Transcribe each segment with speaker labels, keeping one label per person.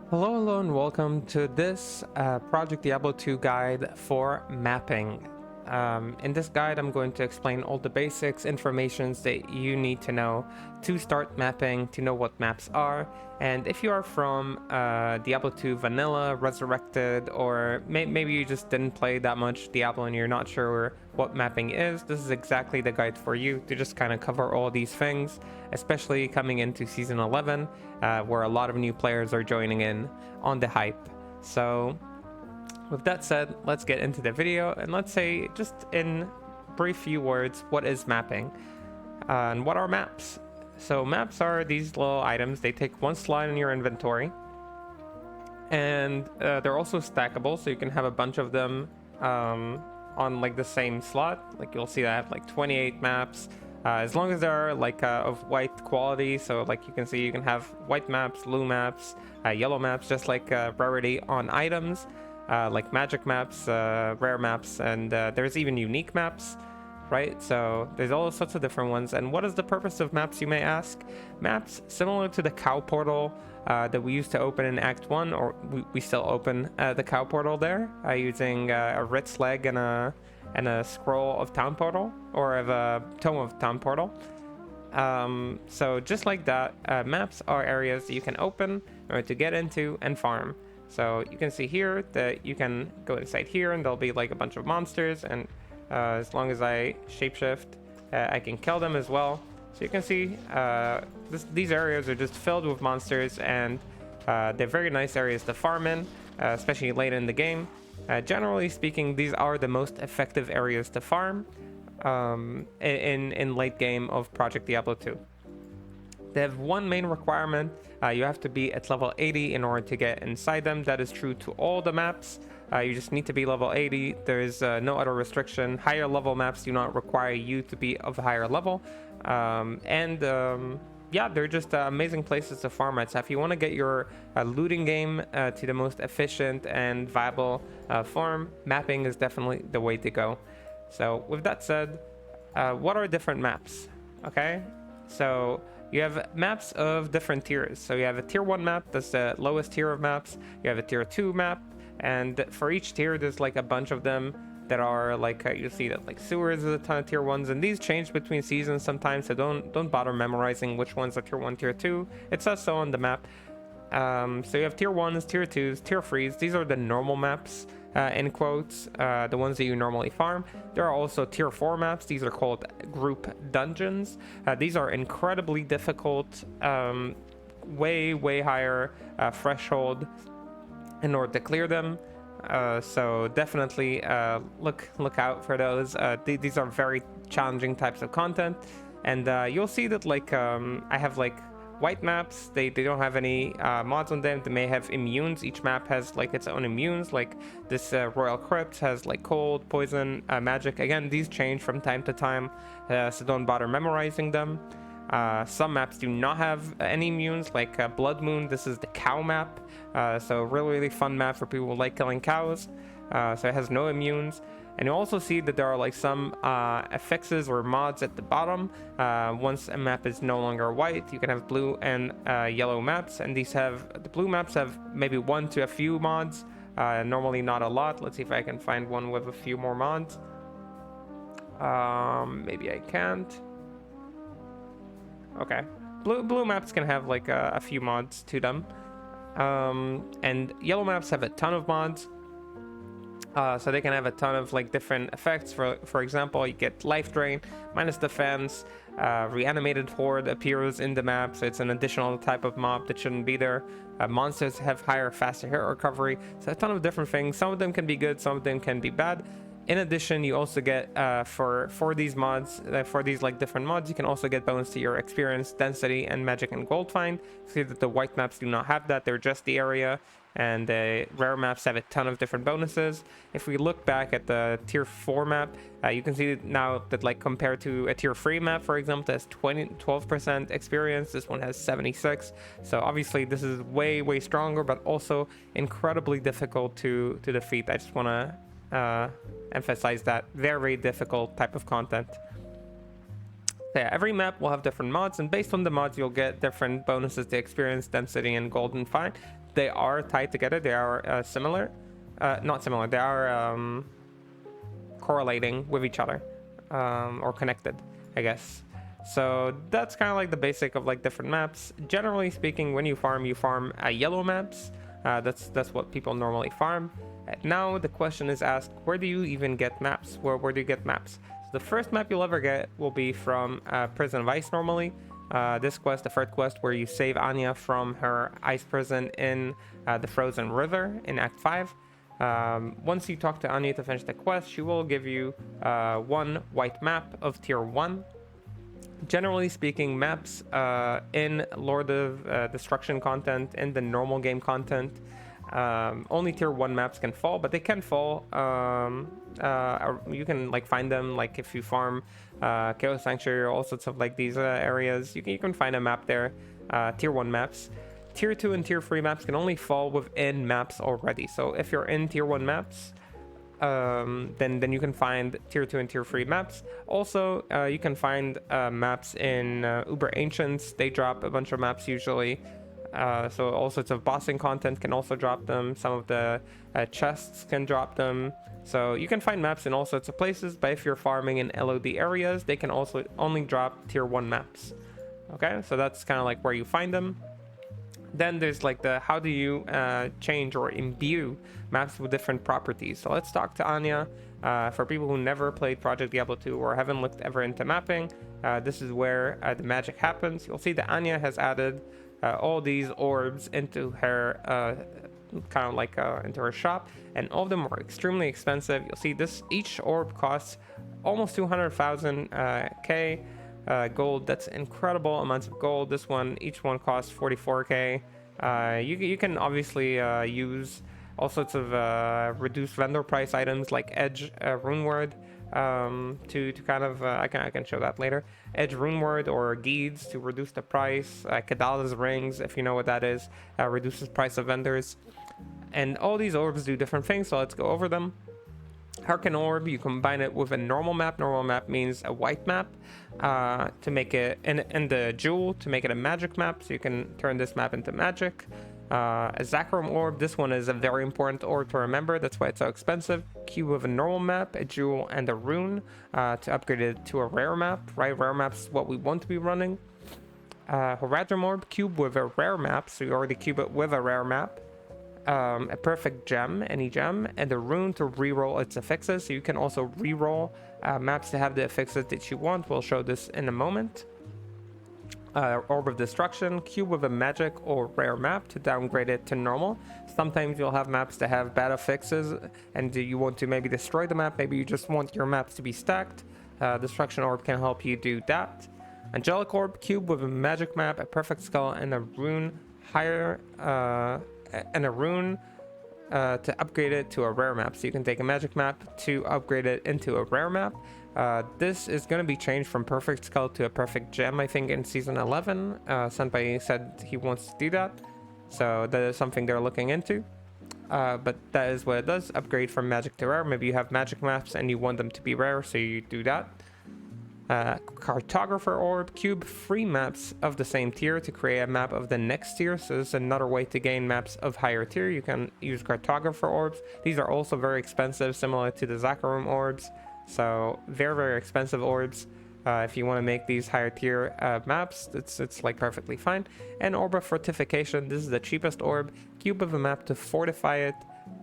Speaker 1: Hello, and welcome to this Project Diablo 2 guide for mapping. In this guide, I'm going to explain all the basics, informations that you need to know to start mapping, to know what maps are. And if you are from Diablo 2 Vanilla, Resurrected, or maybe you just didn't play that much Diablo and you're not sure what mapping is, this is exactly the guide for you to just kind of cover all these things, especially coming into Season 11, where a lot of new players are joining in on the hype. So with that said, let's get into the video and let's say just in brief few words, what is mapping and what are maps? So maps are these little items. They take one slot in your inventory, and they're also stackable, so you can have a bunch of them on like the same slot. Like you'll see that I have like 28 maps, as long as they're like of white quality. So like you can see, you can have white maps, blue maps, yellow maps, just like rarity on items, like magic maps, rare maps, and there's even unique maps, right? So there's all sorts of different ones. And what is the purpose of maps, you may ask? Maps, similar to the cow portal that we used to open in Act 1, or we still open the cow portal there using a Ritz leg and a scroll of town portal, or of a tome of town portal. So just like that, maps are areas that you can open or to get into and farm. So you can see here that you can go inside here and there'll be like a bunch of monsters, and as long as I shapeshift, I can kill them as well. So you can see these areas are just filled with monsters, and they're very nice areas to farm in, especially late in the game. Generally speaking, these are the most effective areas to farm in late game of Project Diablo 2. They have one main requirement. You have to be at level 80 in order to get inside them. That is true to all the maps. You just need to be level 80. There's no other restriction. Higher level maps do not require you to be of a higher level. Yeah, they're just amazing places to farm at. So if you want to get your looting game to the most efficient and viable farm, mapping is definitely the way to go. So with that said, what are different maps? Okay, so you have maps of different tiers. So you have a tier 1 map, that's the lowest tier of maps. You have a tier 2 map, and for each tier there's like a bunch of them that are like you see that like sewers is a ton of tier 1s, and these change between seasons sometimes, so don't bother memorizing which ones are tier 1, tier 2. It says so on the map. So you have tier 1s, tier 2s, tier 3s. These are the normal maps, in quotes, the ones that you normally farm. There are also tier 4 maps. These are called group dungeons. These are incredibly difficult, way higher threshold in order to clear them. So definitely look out for those. These are very challenging types of content, and you'll see that like I have like white maps. They don't have any mods on them. They may have immunes. Each map has like its own immunes. Like this Royal Crypt has like cold, poison, magic. Again, these change from time to time, so don't bother memorizing them. Some maps do not have any immunes, like Blood Moon. This is the cow map, so really fun map for people who like killing cows. So it has no immunes. And you also see that there are like some affixes or mods at the bottom. Once a map is no longer white, you can have blue and yellow maps, and the blue maps have maybe one to a few mods, normally not a lot. Let's see if I can find one with a few more mods. Maybe I can't. Okay, blue maps can have like a few mods to them, and yellow maps have a ton of mods. So they can have a ton of like different effects. For example, you get life drain, minus defense, reanimated horde appears in the map, so it's an additional type of mob that shouldn't be there. Monsters have higher, faster hit recovery, so a ton of different things. Some of them can be good, some of them can be bad. In addition, you also get for these mods, for these like different mods, you can also get bonus to your experience, density, and magic and gold find. See that the white maps do not have that; they're just the area, and the rare maps have a ton of different bonuses. If we look back at the tier 4 map, you can see now that like compared to a tier 3 map, for example, that's 12% experience. This one has 76. So obviously this is way stronger, but also incredibly difficult to defeat. I just want to emphasize that. Very difficult type of content. So yeah, every map will have different mods, and based on the mods you'll get different bonuses to experience, density, and golden find. they are tied together. They are similar. Not similar. They are correlating with each other, or connected, I guess. So that's kind of like the basic of like different maps. Generally speaking, when you farm yellow maps. That's what people normally farm. Now the question is asked, where do you even get maps? Where do you get maps? So the first map you'll ever get will be from Prison of Ice normally. This quest, the third quest, where you save Anya from her ice prison in the Frozen River in Act 5. Once you talk to Anya to finish the quest, she will give you one white map of tier 1. Generally speaking, maps in Lord of Destruction content, in the normal game content, only tier 1 maps can fall, but they can fall. You can like find them, like if you farm Chaos Sanctuary or all sorts of like these areas, you can find a map there, tier 1 maps. Tier 2 and tier 3 maps can only fall within maps already. So if you're in tier 1 maps, then you can find tier 2 and tier 3 maps. Also, you can find maps in Uber Ancients. They drop a bunch of maps usually. So all sorts of bossing content can also drop them. Some of the chests can drop them. So you can find maps in all sorts of places, but if you're farming in LOD areas, they can also only drop tier 1 maps. Okay, so that's kind of like where you find them. Then there's like the how do you change or imbue maps with different properties. So let's talk to Anya. For people who never played Project Diablo 2 or haven't looked ever into mapping, this is where the magic happens. You'll see that Anya has added all these orbs into her kind of like into her shop, and all of them are extremely expensive. You'll see this, each orb costs almost 200,000 K gold. That's incredible amounts of gold. This one, each one costs 44K. You can obviously use all sorts of reduced vendor price items like Edge Runeword to kind of I can show that later. Edge Runeword or Geeds to reduce the price. Kadala's Rings, if you know what that is, reduces price of vendors. And all these orbs do different things, so let's go over them. Harken Orb, you combine it with a normal map. Normal map means a white map to make it, and the Jewel to make it a magic map, so you can turn this map into magic. A Zakarum Orb, this one is a very important orb to remember, that's why it's so expensive. Cube with a normal map, a Jewel, and a Rune to upgrade it to a rare map, right? Rare maps is what we want to be running. Horadrim Orb, cube with a rare map, so you already cube it with a rare map. A perfect gem, any gem, and a rune to reroll its affixes, so you can also reroll maps to have the affixes that you want. We'll show this in a moment. Orb of Destruction, cube with a magic or rare map to downgrade it to normal. Sometimes you'll have maps that have bad affixes and you want to maybe destroy the map, maybe you just want your maps to be stacked. Destruction Orb can help you do that. Angelic Orb, cube with a magic map, a perfect skull, and a rune higher to upgrade it to a rare map. So you can take a magic map to upgrade it into a rare map. This is going to be changed from perfect skull to a perfect gem, I think, in season 11. Senpai said he wants to do that, so that is something they're looking into. But that is what it does, upgrade from magic to rare. Maybe you have magic maps and you want them to be rare, so you do that. Cartographer Orb, cube 3 maps of the same tier to create a map of the next tier. So this is another way to gain maps of higher tier. You can use Cartographer Orbs. These are also very expensive, similar to the Zakarum Orbs. So very, very expensive orbs. If you want to make these higher tier maps, it's like perfectly fine. And Orb of Fortification, this is the cheapest orb. Cube of a map to fortify it,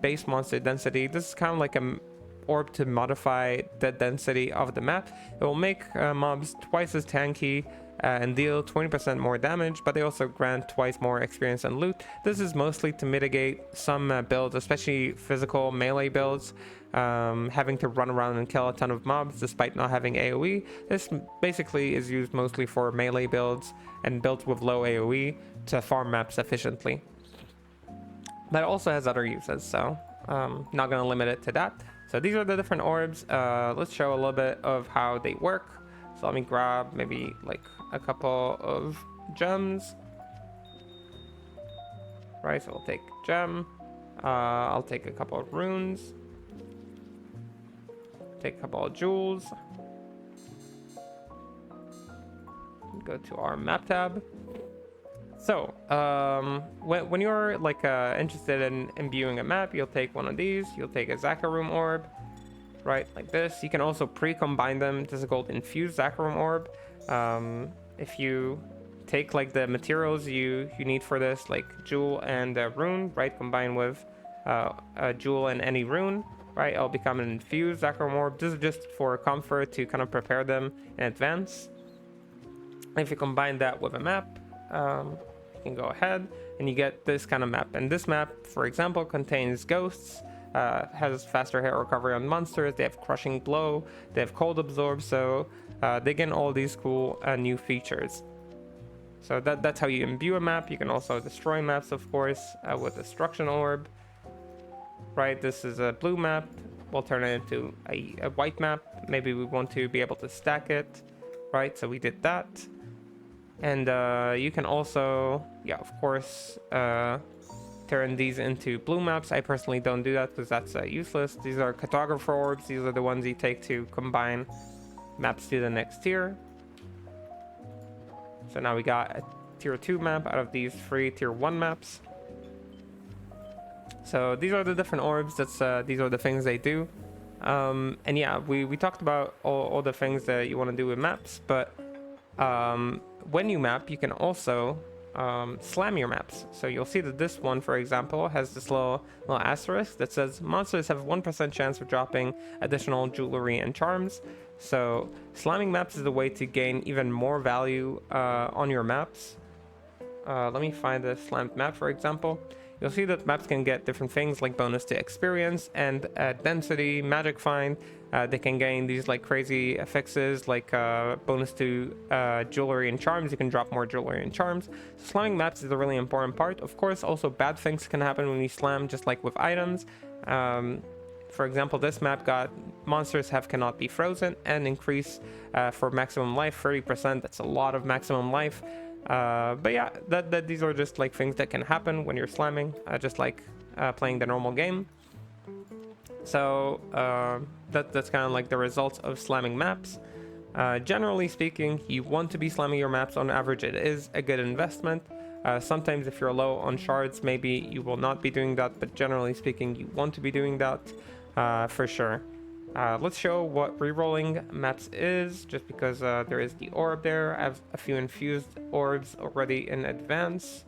Speaker 1: base monster density. This is kind of like a orb to modify the density of the map. It will make mobs twice as tanky and deal 20% more damage, but they also grant twice more experience and loot. This is mostly to mitigate some builds, especially physical melee builds, having to run around and kill a ton of mobs despite not having AoE. This basically is used mostly for melee builds and builds with low AoE to farm maps efficiently. But it also has other uses, so not going to limit it to that. So these are the different orbs. Let's show a little bit of how they work. So let me grab maybe like a couple of gems. Right, so we'll take gem. I'll take a couple of runes. Take a couple of jewels. Go to our map tab. So, when you're like interested in imbuing a map, you'll take one of these. You'll take a Zakarum orb, right, like this. You can also pre-combine them. This is called infused Zakarum orb. If you take like the materials you need for this, like jewel and rune, right, combined with a jewel and any rune, right, it'll become an infused Zakarum orb. This is just for comfort to kind of prepare them in advance. If you combine that with a map, you can go ahead and you get this kind of map. And this map, for example, contains ghosts, has faster hit recovery on monsters, they have crushing blow, they have cold absorb, so they get all these cool new features. So that's how you imbue a map. You can also destroy maps, of course, with destruction orb. Right, this is a blue map. We'll turn it into a white map. Maybe we want to be able to stack it, right? So we did that. And you can also, yeah, of course, turn these into blue maps. I personally don't do that because that's useless. These are cartographer orbs. These are the ones you take to combine maps to the next tier. So now we got a tier 2 map out of these 3 tier 1 maps. So these are the different orbs. These are the things they do. And yeah, we talked about all the things that you want to do with maps, but when you map, you can also slam your maps. So you'll see that this one, for example, has this little asterisk that says monsters have 1% chance of dropping additional jewelry and charms. So slamming maps is a way to gain even more value on your maps. Let me find a slammed map, for example. You'll see that maps can get different things like bonus to experience and density, magic find. They can gain these like crazy affixes like bonus to jewelry and charms. You can drop more jewelry and charms. So slamming maps is a really important part. Of course, also bad things can happen when you slam, just like with items. For example, this map got monsters cannot be frozen and increase for maximum life 30%. That's a lot of maximum life. But yeah, these are just like things that can happen when you're slamming, just like playing the normal game. So that's kind of like the results of slamming maps. Generally speaking, you want to be slamming your maps. On average, it is a good investment. Sometimes if you're low on shards, maybe you will not be doing that, but generally speaking, you want to be doing that for sure. Let's show what rerolling maps is, just because there is the orb there. I have a few infused orbs already in advance.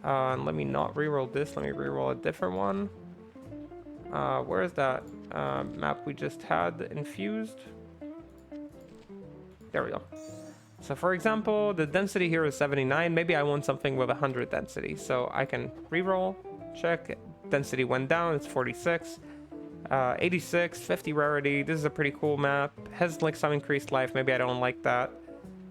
Speaker 1: And let me not reroll this, let me reroll a different one. Where is that map we just had infused? There we go. So for example, the density here is 79. Maybe I want something with 100 density. So I can reroll, check, density went down, it's 46. 86, 50 rarity. This is a pretty cool map. Has like some increased life. Maybe I don't like that.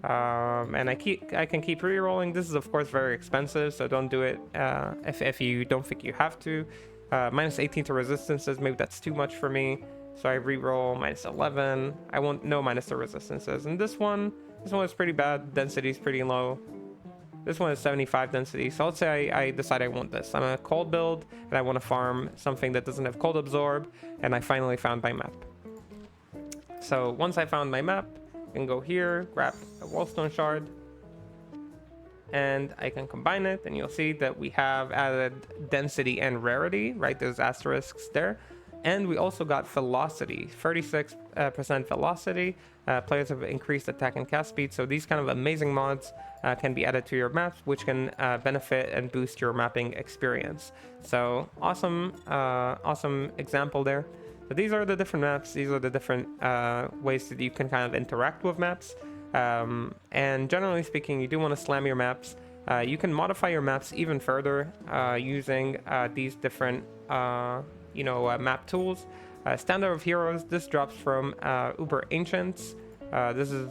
Speaker 1: And I can keep re-rolling. This is of course very expensive, so don't do it if you don't think you have to. Minus 18 to resistances. Maybe that's too much for me. So I re-roll minus 11. I want no minus to resistances. And this one is pretty bad. Density is pretty low. This one is 75 density, so let's say I decide I want this. I'm a cold build, and I want to farm something that doesn't have cold absorb, and I finally found my map. So once I found my map, I can go here, grab a wallstone shard, and I can combine it, and you'll see that we have added density and rarity, right? There's asterisks there. And we also got velocity, 36% velocity. Players have increased attack and cast speed. So these kind of amazing mods can be added to your maps, which can benefit and boost your mapping experience. So awesome example there. So these are the different maps. These are the different ways that you can kind of interact with maps. And generally speaking, you do want to slam your maps. You can modify your maps even further using these different map tools. Standard of Heroes, this drops from Uber Ancients. This is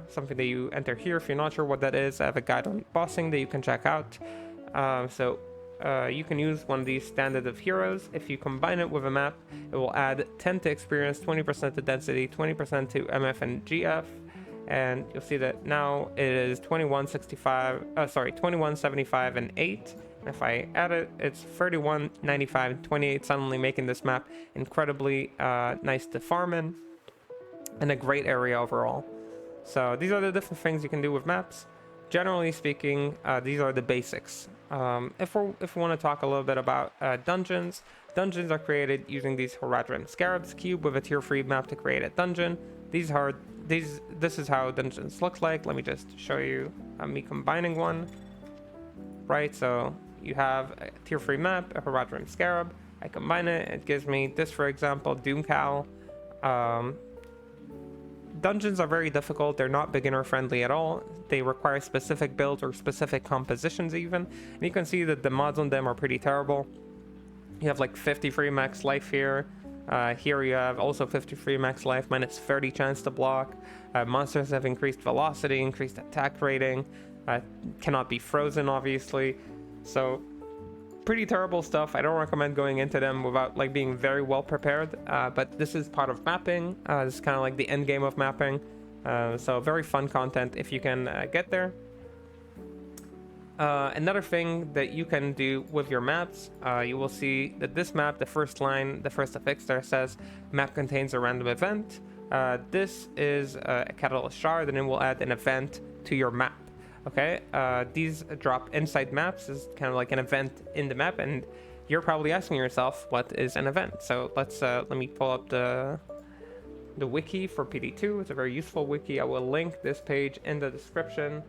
Speaker 1: something that you enter here. If you're not sure what that is, I have a guide on bossing that you can check out. So you can use one of these Standard of Heroes. If you combine it with a map, it will add 10 to experience, 20% to density, 20% to MF and GF. And you'll see that now it is 2175 and 8. If I add it, it's 31, 95, and 28, suddenly making this map incredibly nice to farm in and a great area overall. So these are the different things you can do with maps. generally speaking, these are the basics. If we want to talk a little bit about dungeons, dungeons are created using these Horadrim Scarabs cube with a tier 3 map to create a dungeon. This is how dungeons look like. Let me just show you me combining one. Right, so you have a tier 3 map, a Horadrim Scarab. I combine it, it gives me this, for example, Doomcal. Dungeons are very difficult. They're not beginner friendly at all. They require specific builds or specific compositions even. And you can see that the mods on them are pretty terrible. You have like 53 max life here. Here you have also 53 max life, minus 30 chance to block. Monsters have increased velocity, increased attack rating. Cannot be frozen, obviously. So pretty terrible stuff. I don't recommend going into them without like being very well prepared, but this is part of mapping. This is kind of like the end game of mapping, so very fun content if you can get there. Another thing that you can do with your maps, you will see that this map, the first line, the first affix there says map contains a random event. This is a catalyst shard, and it will add an event to your map. Okay, these drop inside maps is kind of like an event in the map, and you're probably asking yourself, what is an event? So let me pull up the wiki for PD2. It's a very useful wiki. I will link this page in the description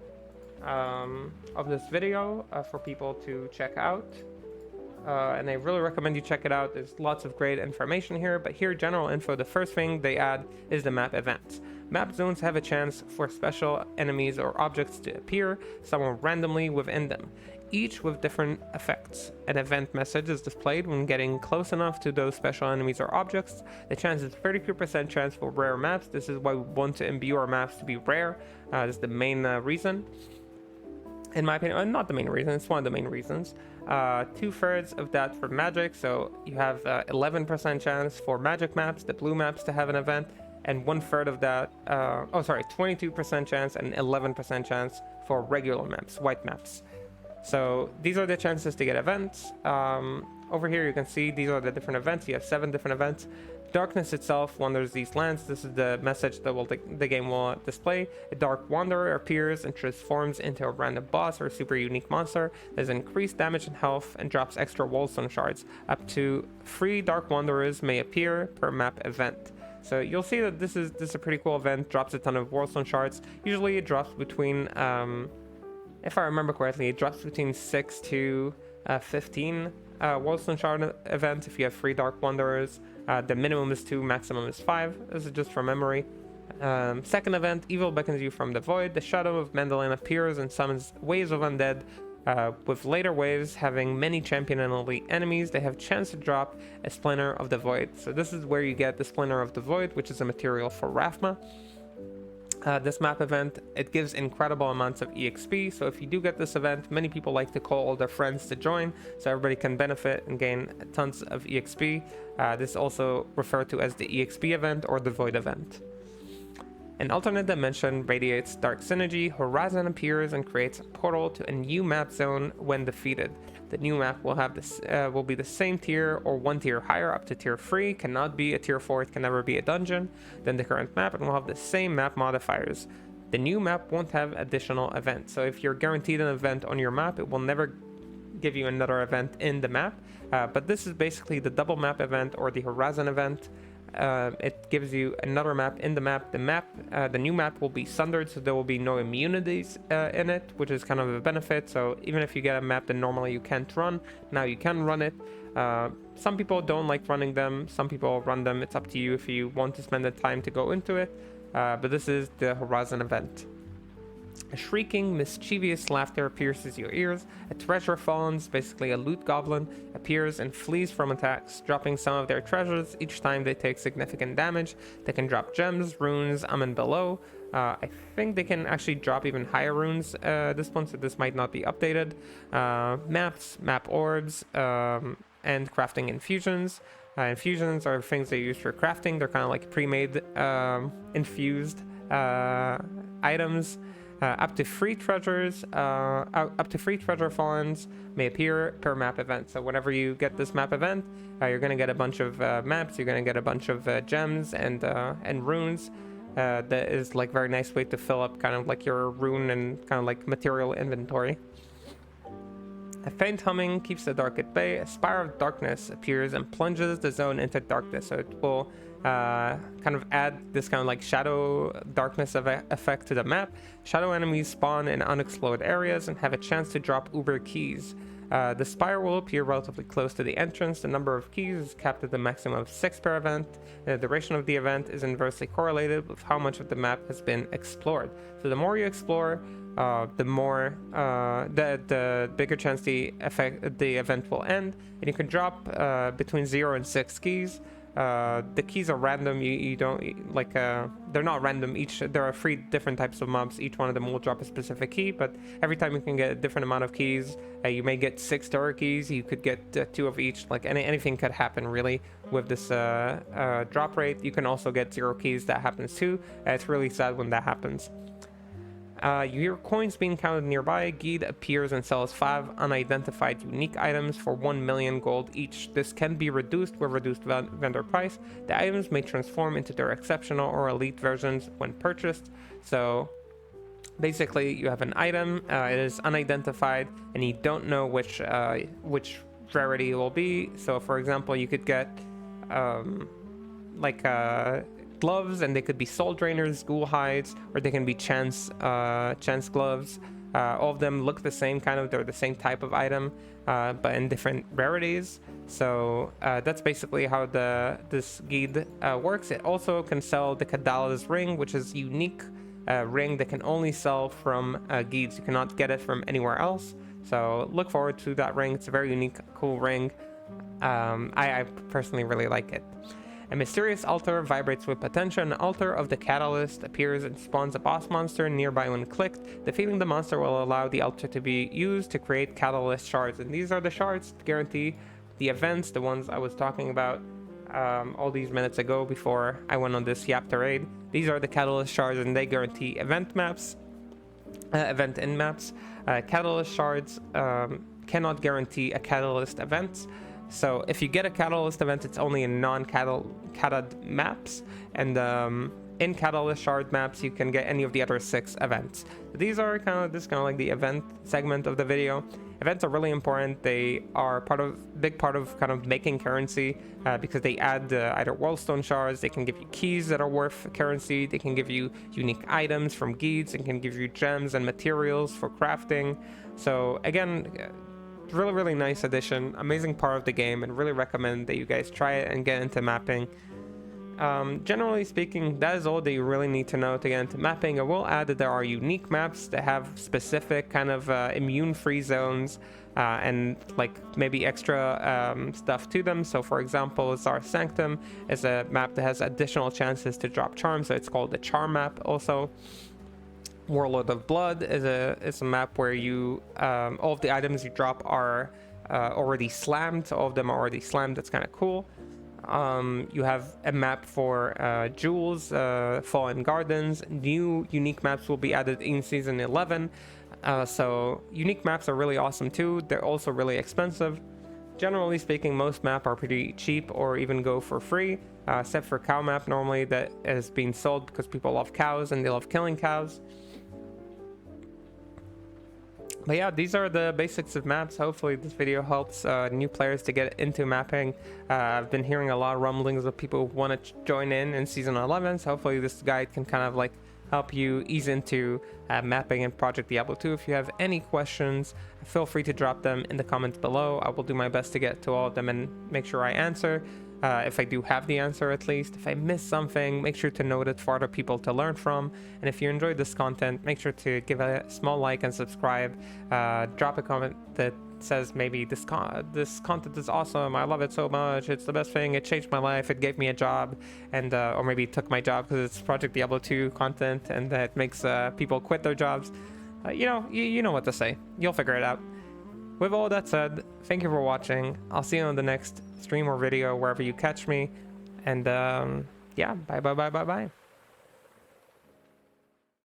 Speaker 1: of this video for people to check out. And I really recommend you check it out. There's lots of great information here, but here, general info, the first thing they add is the map events. Map zones have a chance for special enemies or objects to appear somewhere randomly within them, each with different effects. An event message is displayed when getting close enough to those special enemies or objects. The chance is 32% chance for rare maps. This is why we want to imbue our maps to be rare. This is the main reason. In my opinion, not the main reason, it's one of the main reasons. 2/3 of that for magic, so you have 11% chance for magic maps, the blue maps, to have an event, and 1/3 of that, 22% chance and 11% chance for regular maps, white maps. So these are the chances to get events. Over here you can see these are the different events. You have 7 different events. Darkness itself wanders these lands. This is the message that the game will display. A dark wanderer appears and transforms into a random boss or a super unique monster. There's increased damage and health and drops extra wallstone shards. Up to 3 dark wanderers may appear per map event. So you'll see that this is a pretty cool event. Drops a ton of wallstone shards. Usually it drops between, if I remember correctly, it drops between 6 to 15 wallstone shard events if you have 3 dark wanderers. The minimum is 2, maximum is 5. This is just from memory. Second event, evil beckons you from the void. The shadow of Mandalane appears and summons waves of undead. With later waves having many champion and elite enemies, they have chance to drop a splinter of the void. So this is where you get the splinter of the void, which is a material for Rathma. This map event, it gives incredible amounts of EXP, so if you do get this event, many people like to call all their friends to join, so everybody can benefit and gain tons of EXP. This is also referred to as the EXP event or the Void event. An alternate dimension radiates dark synergy. Horizon appears and creates a portal to a new map zone when defeated. The new map will have this will be the same tier or 1 tier higher, up to tier 3. Cannot be a tier 4. It can never be a dungeon than the current map, and will have the same map modifiers. The new map won't have additional events. So if you're guaranteed an event on your map, it will never give you another event in the map. But this is basically the double map event or the Horizon event. It gives you another map in the map. The new map will be sundered, so there will be no immunities in it, which is kind of a benefit. So even if you get a map that normally you can't run, now you can run it. Some people don't like running them, some people run them. It's up to you if you want to spend the time to go into it. But this is the Horizon event. A shrieking, mischievous laughter pierces your ears. A treasure fawns, basically a loot goblin, appears and flees from attacks, dropping some of their treasures each time they take significant damage. They can drop gems, runes, and below. I think they can actually drop even higher runes this one, so this might not be updated. Maps, map orbs, and crafting infusions. Infusions are things they use for crafting. They're kind of like pre-made infused items. Up to 3 treasures, up to 3 treasure fawns may appear per map event. So whenever you get this map event, you're gonna get a bunch of maps. You're gonna get a bunch of gems and runes. that is like very nice way to fill up kind of like your rune and kind of like material inventory. A faint humming keeps the dark at bay. A spire of darkness appears and plunges the zone into darkness. So it will kind of add this kind of like shadow darkness effect to the map. Shadow enemies spawn in unexplored areas and have a chance to drop uber keys. The spire will appear relatively close to the entrance. The number of keys is capped at the maximum of 6 per event. The duration of the event is inversely correlated with how much of the map has been explored. So the more you explore, the more the bigger chance the event will end. And you can drop between 0 and 6 keys. The keys are random. You don't like they're not random. There are 3 different types of mobs. Each one of them will drop a specific key, but every time you can get a different amount of keys. You may get 6 star keys. You could get 2 of each. Like anything could happen really with this drop rate. You can also get 0 keys. That happens too. It's really sad when that happens. You hear coins being counted nearby. Geed appears and sells 5 unidentified unique items for 1 million gold each. This can be reduced with reduced vendor price. The items may transform into their exceptional or elite versions when purchased. So basically you have an item, it is unidentified, and you don't know which rarity it will be. So for example, you could get gloves, and they could be soul drainers, ghoul hides, or they can be chance gloves. All of them look the same, kind of. They're the same type of item, but in different rarities. So that's basically how this guide works. It also can sell the Cadala's ring, which is unique ring that can only sell from guides. You cannot get it from anywhere else. So look forward to that ring. It's a very unique, cool ring. I personally really like it. A mysterious altar vibrates with potential. An altar of the catalyst appears and spawns a boss monster nearby when clicked. Defeating the monster will allow the altar to be used to create catalyst shards. And these are the shards to guarantee the events, the ones I was talking about all these minutes ago before I went on this Yapta raid. These are the catalyst shards, and they guarantee event maps, event end maps. Catalyst shards cannot guarantee a catalyst event. So if you get a catalyst event, it's only in non-catalyst maps, and in catalyst shard maps you can get any of the other 6 events. These are kind of like the event segment of the video. Events are really important. They are big part of kind of making currency because they add either worldstone shards. They can give you keys that are worth currency. They can give you unique items from guides, and can give you gems and materials for crafting. So again, really nice addition, amazing part of the game, and really recommend that you guys try it and get into mapping. Generally speaking, that is all that you really need to know to get into mapping. I will add that there are unique maps that have specific kind of immune-free zones and like maybe extra stuff to them. So for example, Czar Sanctum is a map that has additional chances to drop charms, so it's called the charm map. Also, Warlord of Blood is a map where you all of the items you drop are already slammed. So all of them are already slammed. That's kind of cool. You have a map for jewels, Fallen Gardens. New unique maps will be added in season 11. So unique maps are really awesome too. They're also really expensive. Generally speaking, most maps are pretty cheap or even go for free, except for cow map normally that is being sold because people love cows and they love killing cows. But yeah, these are the basics of maps. Hopefully this video helps new players to get into mapping. I've been hearing a lot of rumblings of people who want to join in season 11, so hopefully this guide can kind of like help you ease into mapping in Project Diablo 2. If you have any questions, feel free to drop them in the comments below. I will do my best to get to all of them and make sure I answer. If I do have the answer, at least. If I miss something, make sure to note it for other people to learn from. And if you enjoyed this content, make sure to give a small like and subscribe. Drop a comment that says maybe this content is awesome, I love it so much, it's the best thing, it changed my life, it gave me a job, and or maybe it took my job because it's Project Diablo 2 content and that makes people quit their jobs. You know what to say. You'll figure it out. With all that said, thank you for watching. I'll see you on the next stream or video wherever you catch me. And yeah, bye.